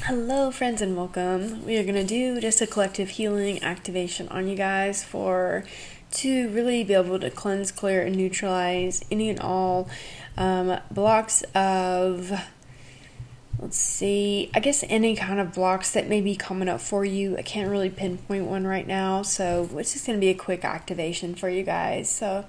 Hello, friends, and welcome. We are going to do just a collective healing activation on you guys to really be able to cleanse, clear, and neutralize any and all blocks of, I guess any kind of blocks that may be coming up for you. I can't really pinpoint one right now, so it's just going to be a quick activation for you guys. So,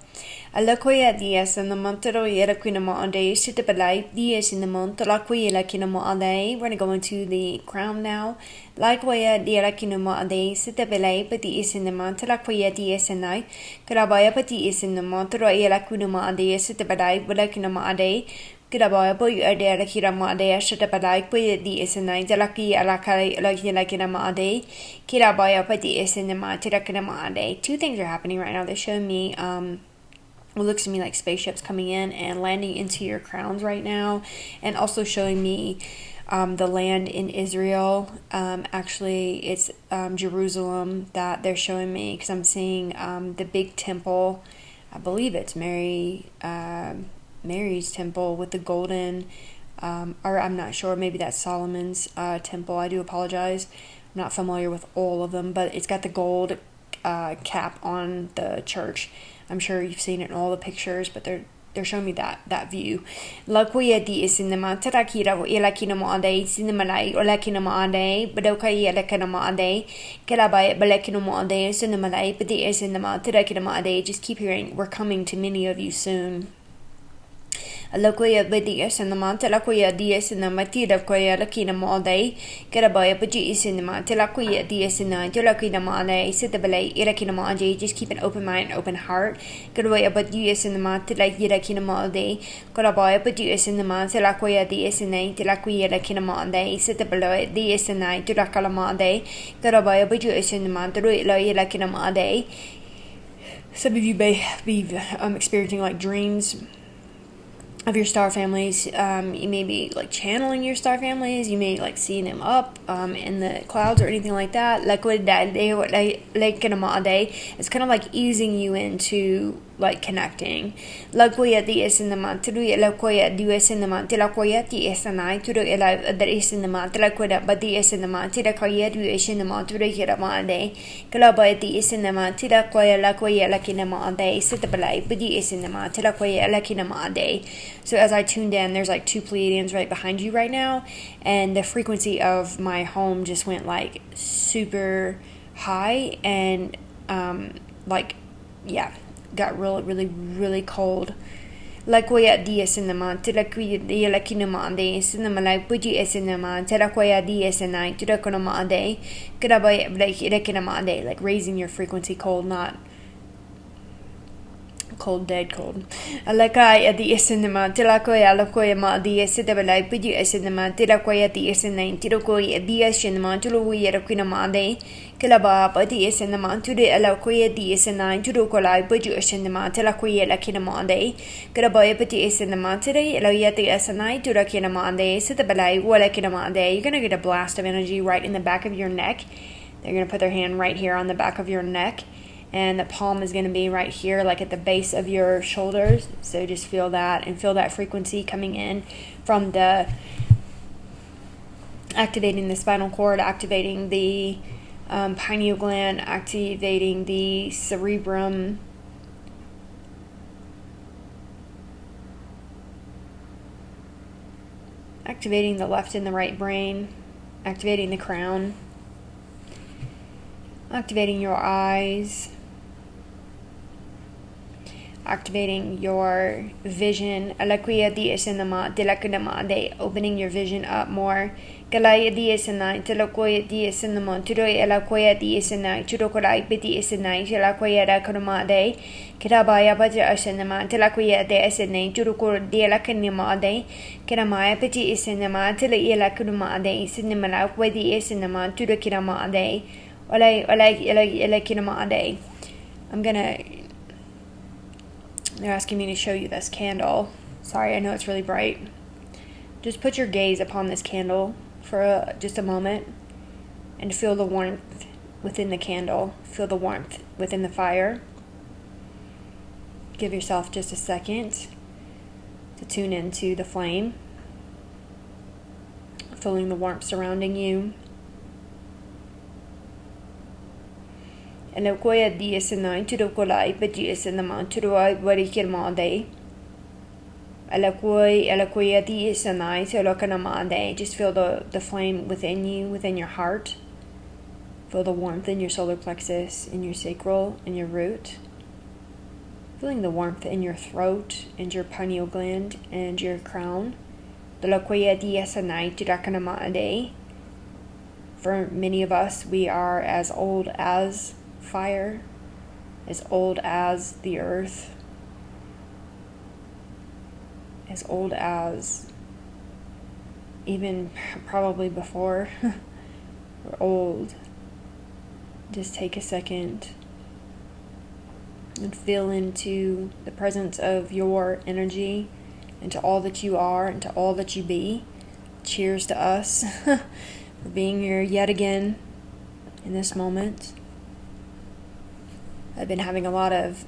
alakoya dias and the montero yerakinamo ande shitapalai dias in the montalakoya lakinamo ande. We're going to go into the crown now. Lakoya diarakinamo ande sitapalai pati is in the montalakoya dias and I. Karabaya pati is in the montero yerakinamo ande sitapalai bulakinamo ande. Kiraboya boy ade rakirama ade shatapadai put the isenai jalaki alakai lakinama ade kiraboya put the isenema tirakinama ade. Two things are happening right now. They're showing me what looks to me like spaceships coming in and landing into your crowns right now, and also showing me the land in Israel. Actually, it's Jerusalem that they're showing me, because I'm seeing the big temple. I believe it's Mary's temple with the golden, or I'm not sure, maybe that's Solomon's temple. I do apologize. I'm not familiar with all of them, but it's got the gold cap on the church. I'm sure you've seen it in all the pictures, but they're showing me that view. Lakuya di isinema tarakira ilakinamo ade cinemalai or lakinamo ade badokaya lakinamo ade kelabay balakinamo ade cinemalai but the isinema tarakinamo ade. Just keep hearing, we're coming to many of you soon. Alakoya bedias and the mantelakoya dias and the matida koya lakina mode, Karabaya Pajis in the mantelakoya dias and the Tulakina made, Sitabale, Irakina made. Just keep an open mind, open heart. Karabaya Pajis in the mantelak Irakina mode, Karabaya Pajis in the mantelakoya dias and the Tilakoya lakina made, Sitabale dias and the Tulakala made, Karabaya Pajis in the mantelu lakina made. Some of you may be experiencing like dreams of your star families. You may be like channeling your star families. You may like seeing them up in the clouds or anything like that. It's kind of like easing you into like connecting. Lakoya di is in the mantru, lakoya du is in the mantilakoya di is the night to the there is in the mantilakoya, but the is in the mantilakoya du is in the mantru hiramande. Kalaba di is in the mantilakoya lakoya lakinamande, sit the belay, but the is in the mantilakoya lakinamande. So as I tuned in, there's like two Pleiadians right behind you right now, and the frequency of my home just went like super high and got really cold. Lakoya dias in the man, Tilakuya lakinamande, Cinnamala, Puji esinama, Telakoya dias and I, Turakonamade, Karabai like Rekinamade, like raising your frequency cold, not cold, dead cold. Alakai at the Esinema, Tilakoya, Lakoya ma, the Esitabala, Puji esinama, Tilakoya the Esin, Tirokoya, the Esinama, Tuluya, Rekinamade. Kilaba, but the is in the man to the Alakoya, the is in nine to Rokolai, but you is in the man, Telakoya, Lakinamande. Kilaba, but the is in the man today, Eloya, the is a night to Rakinamande, Sitabalai, Walakinamande. You're gonna get a blast of energy right in the back of your neck. They're gonna put their hand right here on the back of your neck, and the palm is gonna be right here, like at the base of your shoulders. So just feel that and feel that frequency coming in from the activating the spinal cord, activating the pineal gland, activating the cerebrum, activating the left and the right brain, activating the crown, activating your eyes, activating your vision, opening your vision up more. Kalaya diasanai, Telekoya diasanamon, Tudoy Elakoya diasanai, Tudokorai biti isanai, Telakoya rakonamade, Kirabaya batra asanama, Telakoya de asanai, Tudokor de lakanimade, Kiramaya piti isanama, Tele elakunamade, Cinemala, Wedi isanama, Tudokiramade, Olakinamade. They're asking me to show you this candle. Sorry, I know it's really bright. Just put your gaze upon this candle for just a moment and feel the warmth within the candle. Feel the warmth within the fire. Give yourself just a second to tune into the flame. feeling the warmth surrounding you. And the quiet dies and nine to the colai, but dies in the mount to the very kirmade. Alaquia dies and nine to look an amade. Just feel the flame within you, within your heart. Feel the warmth in your solar plexus, in your sacral, in your root. Feeling the warmth in your throat, and your pineal gland, and your crown. The laquia dies and nine to look an amade. For many of us, we are as old as fire, as old as the earth, as old as even probably before. We're old. Just take a second and feel into the presence of your energy, into all that you are, into all that you be. Cheers to us for being here yet again in this moment. I've been having a lot of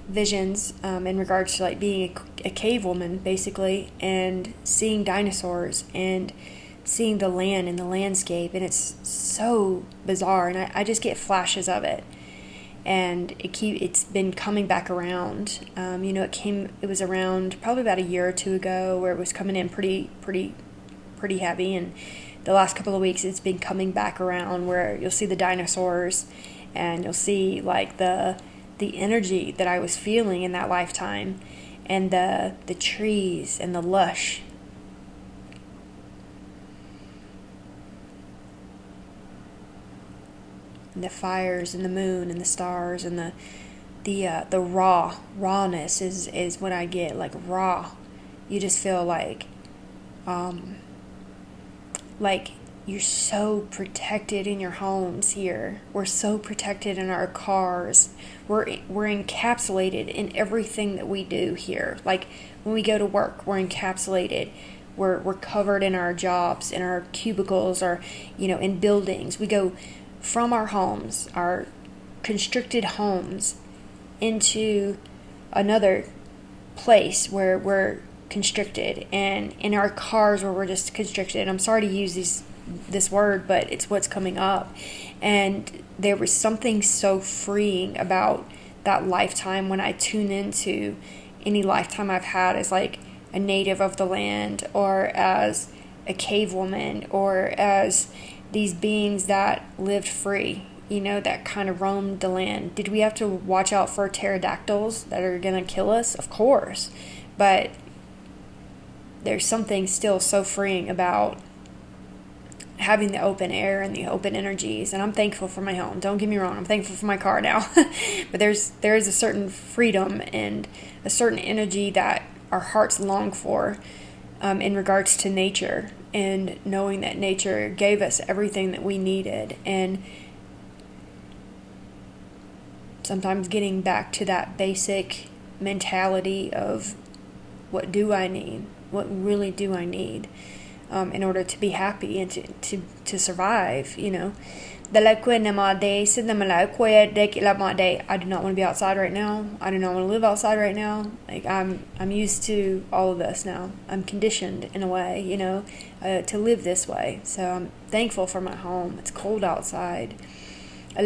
visions in regards to like being a cave woman, basically, and seeing dinosaurs and seeing the land and the landscape, and it's so bizarre, and I just get flashes of it, and it's been coming back around. It was around probably about a year or two ago where it was coming in pretty heavy, and the last couple of weeks it's been coming back around where you'll see the dinosaurs. And you'll see like the energy that I was feeling in that lifetime, and the trees and the lush. And the fires and the moon and the stars and the rawness is what I get, like raw. You just feel like you're so protected in your homes here. We're so protected in our cars. We're encapsulated in everything that we do here. Like when we go to work, we're encapsulated. We're covered in our jobs, in our cubicles, or in buildings. We go from our homes, our constricted homes, into another place where we're constricted, and in our cars where we're just constricted. I'm sorry to use this word, but it's what's coming up. And there was something so freeing about that lifetime when I tune into any lifetime I've had as like a native of the land, or as a cave woman, or as these beings that lived free, that kind of roamed the land. Did we have to watch out for pterodactyls that are gonna kill us? Of course, but there's something still so freeing about having the open air and the open energies. And I'm thankful for my home. Don't get me wrong, I'm thankful for my car now. But there is a certain freedom and a certain energy that our hearts long for in regards to nature, and knowing that nature gave us everything that we needed. And sometimes getting back to that basic mentality of what do I need? What really do I need? In order to be happy and to survive, I do not want to be outside right now. I do not want to live outside right now. Like I'm used to all of this now. I'm conditioned in a way, to live this way. So I'm thankful for my home. It's cold outside. I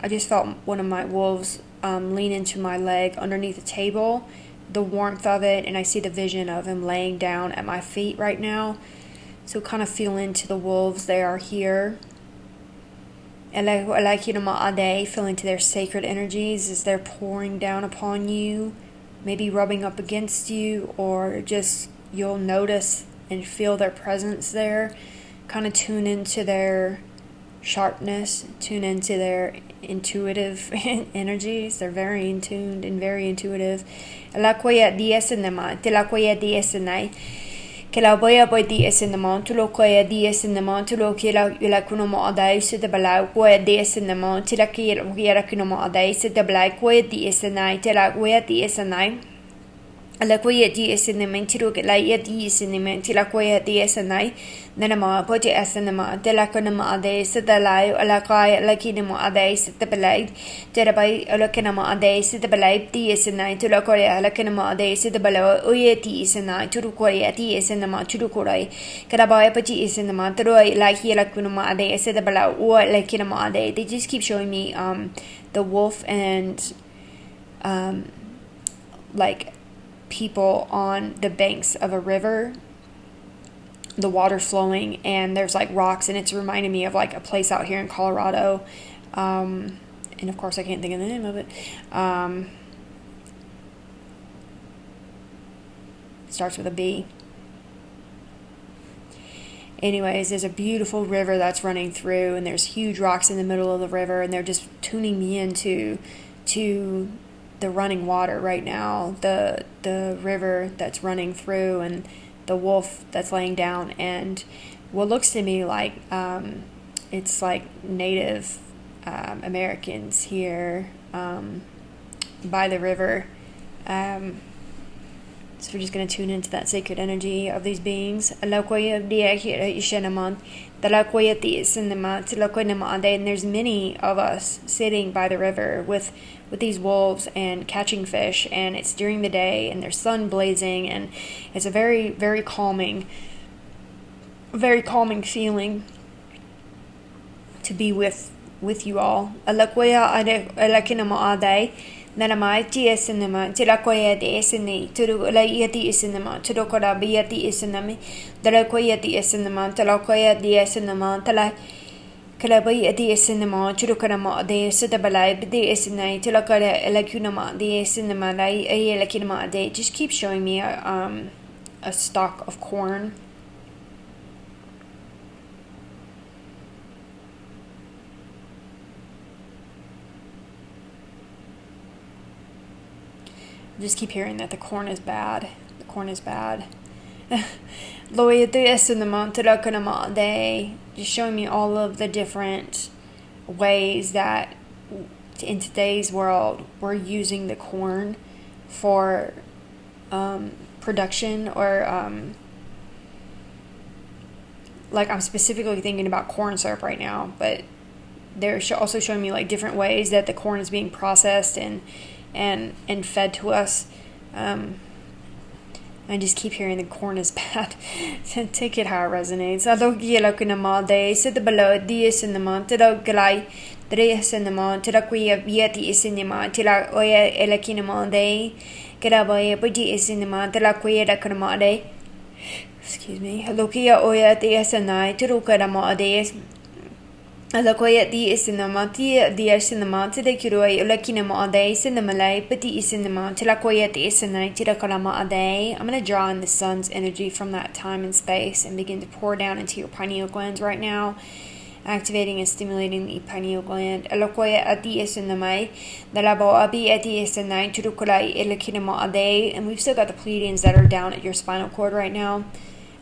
just felt one of my wolves lean into my leg underneath the table, the warmth of it, and I see the vision of him laying down at my feet right now. So kind of feel into the wolves. They are here. Feel into their sacred energies as they're pouring down upon you, maybe rubbing up against you, or just you'll notice and feel their presence there. Kind of tune into their sharpness, tune into their intuitive energies. They're very in tuned and very intuitive. Que la voy a boy DS in the mount to look at DS in the mount to look like no days to the black way DS in the mount to like no days to the black way DS and night like way DS and night. la koya di esinema tiro ke la ya di esinema tila koya di esenai nanama pote esenema de la konama ade sedalai ala kai la kinema ade sedabelai terabai ala kinema ade sedabelai di esenai tila koya ala kinema ade sedabala oye di esenai turu koya di esenema turu korai karabai pati esenema tiro la hi la kunama ade sedabala o la kinema ade. They just keep showing me the wolf and like people on the banks of a river, the water flowing, and there's like rocks, and it's reminding me of like a place out here in Colorado, and of course I can't think of the name of it. Starts with a B. Anyways, there's a beautiful river that's running through, and there's huge rocks in the middle of the river, and they're just tuning me into the running water right now, the river that's running through, and the wolf that's laying down, and what looks to me like it's like Native Americans here by the river. So we're just going to tune into that sacred energy of these beings. And there's many of us sitting by the river with these wolves and catching fish, and it's during the day and there's sun blazing, and it's a very, very calming feeling to be with you all. Nanamai tia cinema, Tilakoya de Esene, Turu Layeti Cinema, Turokora Biati Isinami, Delakoya de Cinema, Talakoya de Cinema, Tala Kalabaya de Cinema, Turukarama de Sidabalai, de Esene, Tilakara Elacunama, de Cinema, Elakinama, they just keep showing me a stalk of corn. I just keep hearing that the corn is bad. The corn is bad. Just showing me all of the different ways that in today's world we're using the corn for production, or like I'm specifically thinking about corn syrup right now, but they're also showing me like different ways that the corn is being processed and fed to us. I just keep hearing the corn is bad. Take it how it resonates. Excuse me. Alakoya di isinamati di asinamati de kiroi ulakinama ade sinamalai pati isinama tilakoya di isinai tirakalama ade. I'm gonna draw in the sun's energy from that time and space and begin to pour down into your pineal glands right now, activating and stimulating the pineal gland. Alakoya adi isinamai dalabo abi adi isinai tirukalai ulakinama ade. And we've still got the Pleiadians that are down at your spinal cord right now.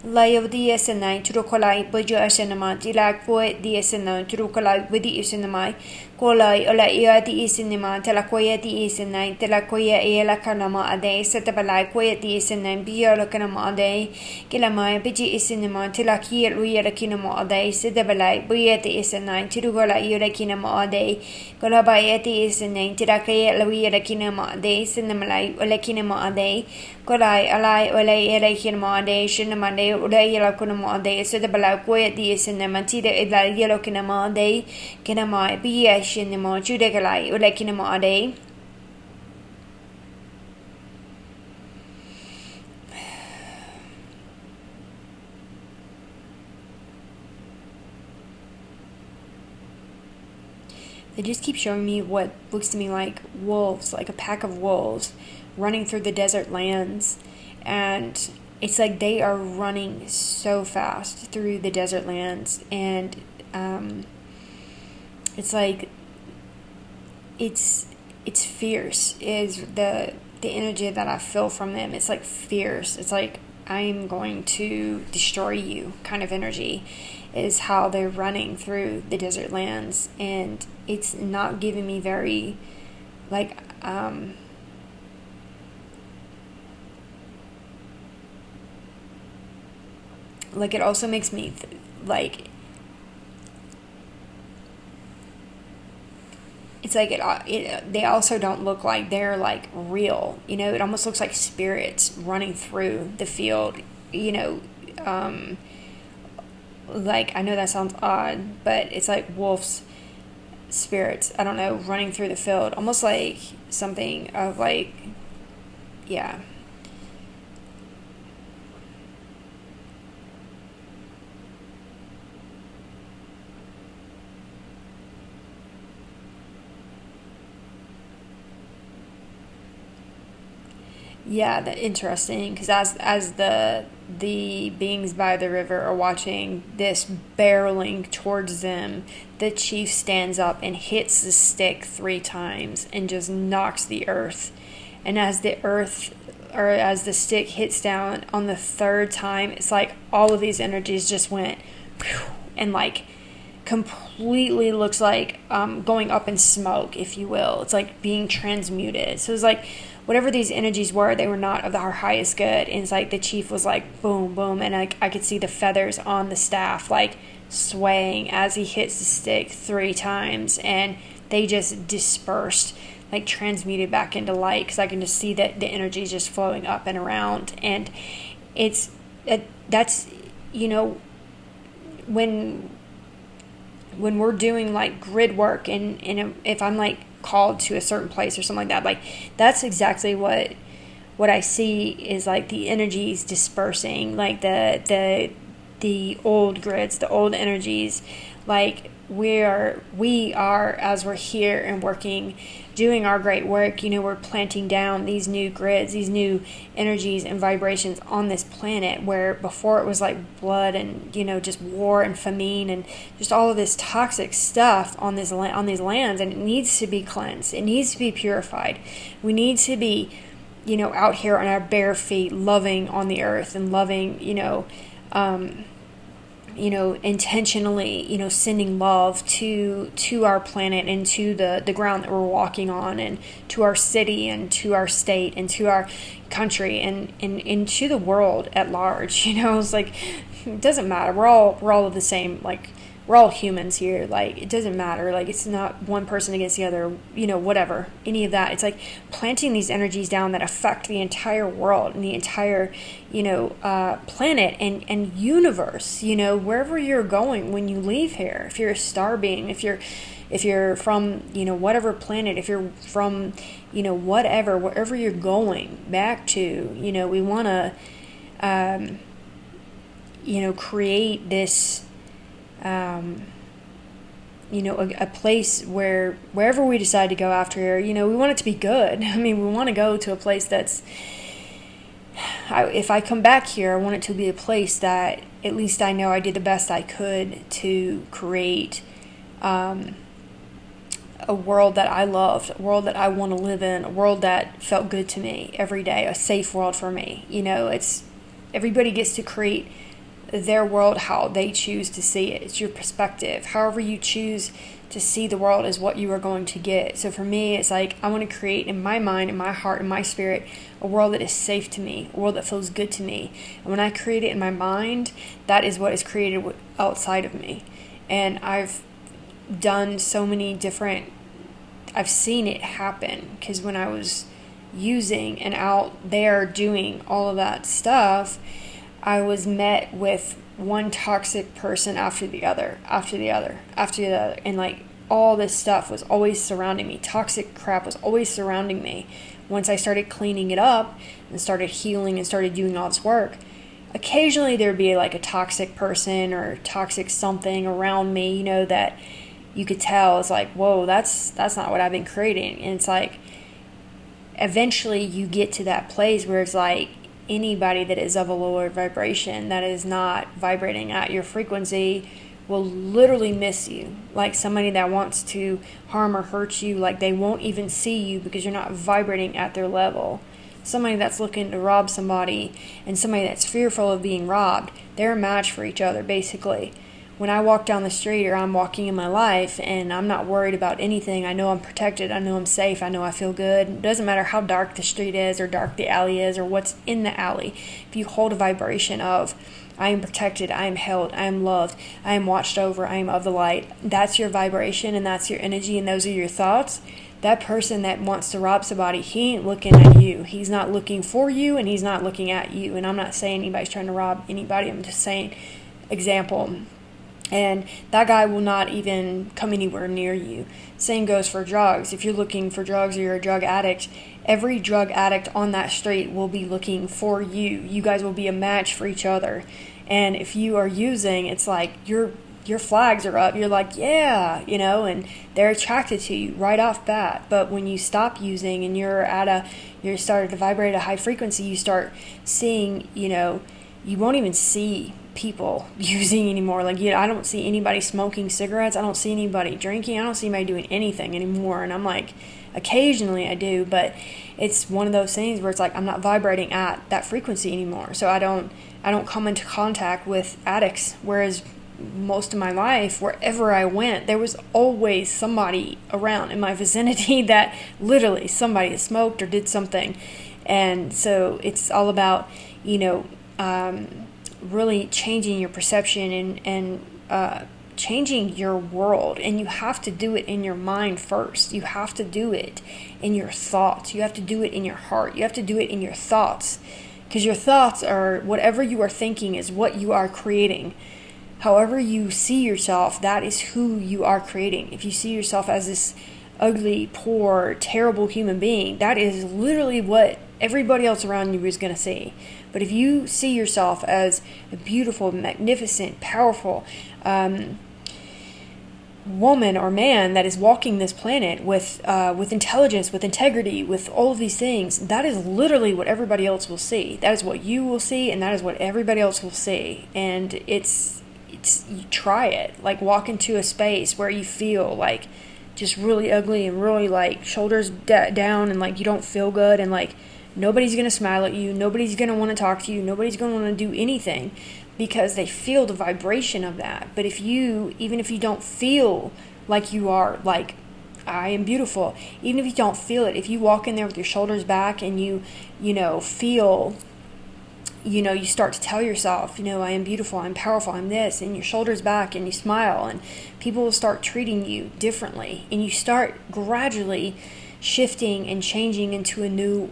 Layo dia senai turukolai bojo asenama dilak poet dia senai turukolai widi isenamai kolai ola ia di isenama telakoya di isenai telakoya ela kanama ade setabalai koya di isenai biola kanama ade kilamai biji isenama telaki luya kinama ade setabalai boya di isenai turukola iola kinama ade kolabai di isenai telakaya luya kinama ade senamalai ola kinama ade kolai alai ola ela kinama ade shinamade Uday yellow kunama day, so the balakoya di cinema, Tida ida yellow kinama day, kinama, be a shinama, judegalai, Uday kinama day. They just keep showing me what looks to me like wolves, like a pack of wolves running through the desert lands, and it's like they are running so fast through the desert lands, and it's like it's fierce is the energy that I feel from them. It's like fierce. It's like I'm going to destroy you kind of energy is how they're running through the desert lands, and it's not giving me very like like it also makes me like it's like they also don't look like they're like real, it almost looks like spirits running through the field, like I know that sounds odd, but it's like wolves, spirits, I don't know, running through the field, almost like something of like, yeah. Yeah, that interesting. Because as the beings by the river are watching this barreling towards them, the chief stands up and hits the stick 3 times and just knocks the earth. And as the stick hits down on the 3rd time, it's like all of these energies just went and like completely looks like going up in smoke, if you will. It's like being transmuted. So it's like whatever these energies were, they were not of our highest good. And it's like the chief was like boom, boom, and I could see the feathers on the staff like swaying as he hits the stick 3 times, and they just dispersed, like transmuted back into light, because I can just see that the energy is just flowing up and around. And that's when we're doing like grid work, and if I'm like called to a certain place or something like that, like that's exactly what I see is like the energies dispersing, like the old grids, the old energies, like we are as we're here and working, doing our great work, we're planting down these new grids, these new energies and vibrations on this planet, where before it was like blood and just war and famine and just all of this toxic stuff on these lands, and it needs to be cleansed, it needs to be purified. We need to be out here on our bare feet, loving on the earth and loving, intentionally, sending love to our planet and to the ground that we're walking on, and to our city and to our state and to our country and to the world at large. It's like, it doesn't matter. We're all the same, like we're all humans here. Like, it doesn't matter. Like, it's not one person against the other, whatever, any of that. It's like planting these energies down that affect the entire world and the entire, planet and universe, wherever you're going when you leave here. If you're a star being, if you're from, whatever planet, if you're from, whatever, wherever you're going back to, we want to, create this, a place wherever we decide to go after here, we want it to be good. I mean, we want to go to a place that's, if I come back here, I want it to be a place that at least I know I did the best I could to create a world that I loved, a world that I want to live in, a world that felt good to me every day, a safe world for me. Everybody gets to create their world how they choose to see it. It's your perspective. However you choose to see the world is what you are going to get. So for me, it's like I want to create in my mind, in my heart, in my spirit, a world that is safe to me, a world that feels good to me. And when I create it in my mind, that is what is created outside of me. And I've done so many different, I've seen it happen, because when I was using and out there doing all of that stuff, I was met with one toxic person after the other, and like all this stuff was always surrounding me. Toxic crap was always surrounding me. Once I started cleaning it up and started healing and started doing all this work, occasionally there'd be like a toxic person or toxic something around me, that you could tell is like, whoa, that's not what I've been creating. And it's like, eventually you get to that place where it's like, anybody that is of a lower vibration, that is not vibrating at your frequency, will literally miss you. Like somebody that wants to harm or hurt you, like they won't even see you because you're not vibrating at their level. Somebody that's looking to rob somebody and somebody that's fearful of being robbed, they're a match for each other, basically. when I walk down the street or I'm walking in my life and I'm not worried about anything, I know I'm protected, I know I'm safe, I know I feel good. It doesn't matter how dark the street is or dark the alley is or what's in the alley. If you hold a vibration of, I am protected, I am held, I am loved, I am watched over, I am of the light, that's your vibration and that's your energy and those are your thoughts. That person that wants to rob somebody, he ain't looking at you. He's not looking for you and he's not looking at you. And I'm not saying anybody's trying to rob anybody. I'm just saying, example. And that guy will not even come anywhere near you. Same goes for drugs. If you're looking for drugs or you're a drug addict, every drug addict on that street will be looking for you. You guys will be a match for each other. And if you are using, it's like your flags are up. You're like, yeah, and they're attracted to you right off bat. But when you stop using and you're started to vibrate at a high frequency, you start seeing, you won't even see people using anymore. Like, I don't see anybody smoking cigarettes. I don't see anybody drinking. I don't see anybody doing anything anymore. And I'm like, occasionally I do, but it's one of those things where it's like I'm not vibrating at that frequency anymore. So I don't come into contact with addicts. Whereas most of my life, wherever I went, there was always somebody around in my vicinity that literally somebody that smoked or did something. And so it's all about, really changing your perception and changing your world. And you have to do it in your mind first. You have to do it in your thoughts. You have to do it in your heart. You have to do it in your thoughts. Because your thoughts are, whatever you are thinking is what you are creating. However you see yourself, that is who you are creating. If you see yourself as this ugly, poor, terrible human being, that is literally what everybody else around you is going to see. But if you see yourself as a beautiful, magnificent, powerful woman or man that is walking this planet with intelligence, with integrity, with all of these things, that is literally what everybody else will see. That is what you will see, and that is what everybody else will see. And you try it. Like, walk into a space where you feel like just really ugly and really like shoulders down and like you don't feel good and like nobody's going to smile at you, nobody's going to want to talk to you, nobody's going to want to do anything because they feel the vibration of that. But even if you don't feel like you are like, I am beautiful, even if you don't feel it, if you walk in there with your shoulders back and you feel, you start to tell yourself, I am beautiful, I'm powerful, I'm this, and your shoulders back and you smile and people will start treating you differently and you start gradually shifting and changing into a new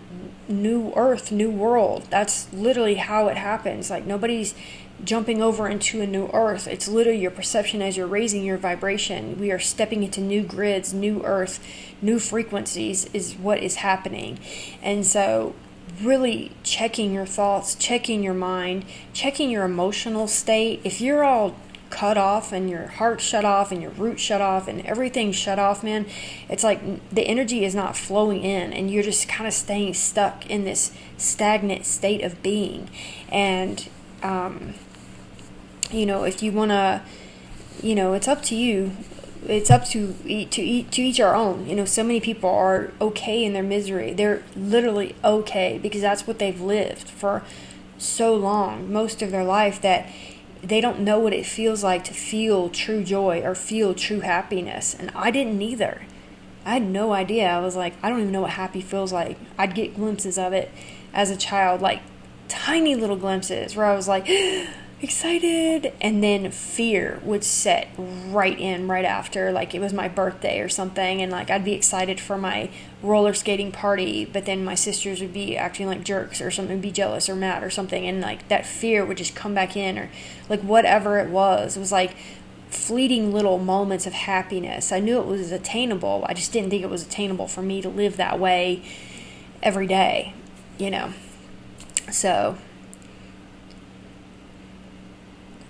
earth, new world. That's literally how it happens. Like, nobody's jumping over into a new earth. It's literally your perception as you're raising your vibration. We are stepping into new grids, new earth, new frequencies is what is happening. And so really checking your thoughts, checking your mind, checking your emotional state. If you're all cut off and your heart shut off and your root shut off and everything shut off, man, it's like the energy is not flowing in and you're just kind of staying stuck in this stagnant state of being. And if you want to, it's up to you. It's up to each our own. So many people are okay in their misery. They're literally okay because that's what they've lived for so long, most of their life, that they don't know what it feels like to feel true joy or feel true happiness. And I didn't either. I had no idea. I was like, I don't even know what happy feels like. I'd get glimpses of it as a child, like tiny little glimpses where I was like excited, and then fear would set right after, like it was my birthday or something, and like I'd be excited for my roller skating party, but then my sisters would be acting like jerks or something, be jealous or mad or something, and like that fear would just come back in, or like whatever it was like fleeting little moments of happiness. I knew it was attainable, I just didn't think it was attainable for me to live that way every day, so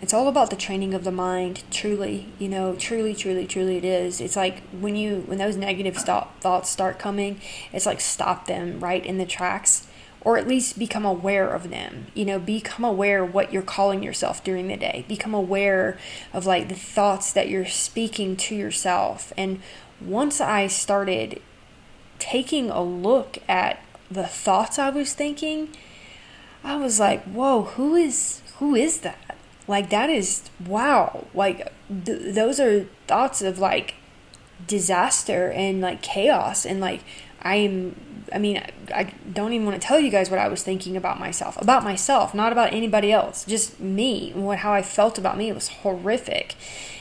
it's all about the training of the mind, truly, truly it is. It's like when those negative thoughts start coming, it's like stop them right in the tracks, or at least become aware of them. Become aware of what you're calling yourself during the day. Become aware of like the thoughts that you're speaking to yourself. And once I started taking a look at the thoughts I was thinking, I was like, whoa, who is that? Like, that is, wow. Like, those are thoughts of like disaster and like chaos. And like, I mean, I don't even want to tell you guys what I was thinking about myself, not about anybody else, just me, how I felt about me. It was horrific,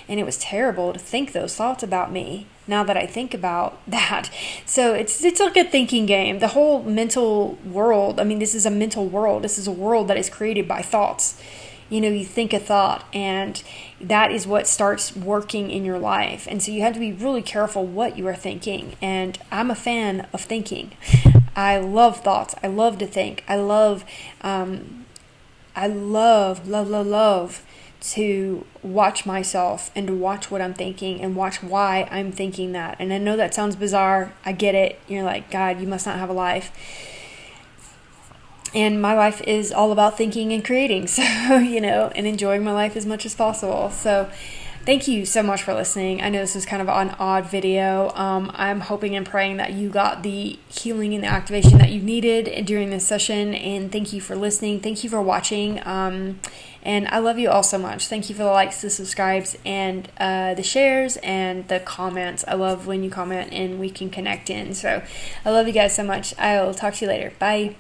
and it was terrible to think those thoughts about me now that I think about that. So it's like a thinking game. The whole mental world, I mean, this is a mental world. This is a world that is created by thoughts. You think a thought, and that is what starts working in your life. And so you have to be really careful what you are thinking. And I'm a fan of thinking. I love thoughts. I love to think. I love to watch myself and to watch what I'm thinking and watch why I'm thinking that. And I know that sounds bizarre. I get it. You're like, God, you must not have a life. And my life is all about thinking and creating, so, and enjoying my life as much as possible. So thank you so much for listening. I know this was kind of an odd video. I'm hoping and praying that you got the healing and the activation that you needed during this session. And thank you for listening. Thank you for watching. And I love you all so much. Thank you for the likes, the subscribes, and the shares, and the comments. I love when you comment and we can connect in. So I love you guys so much. I'll talk to you later. Bye.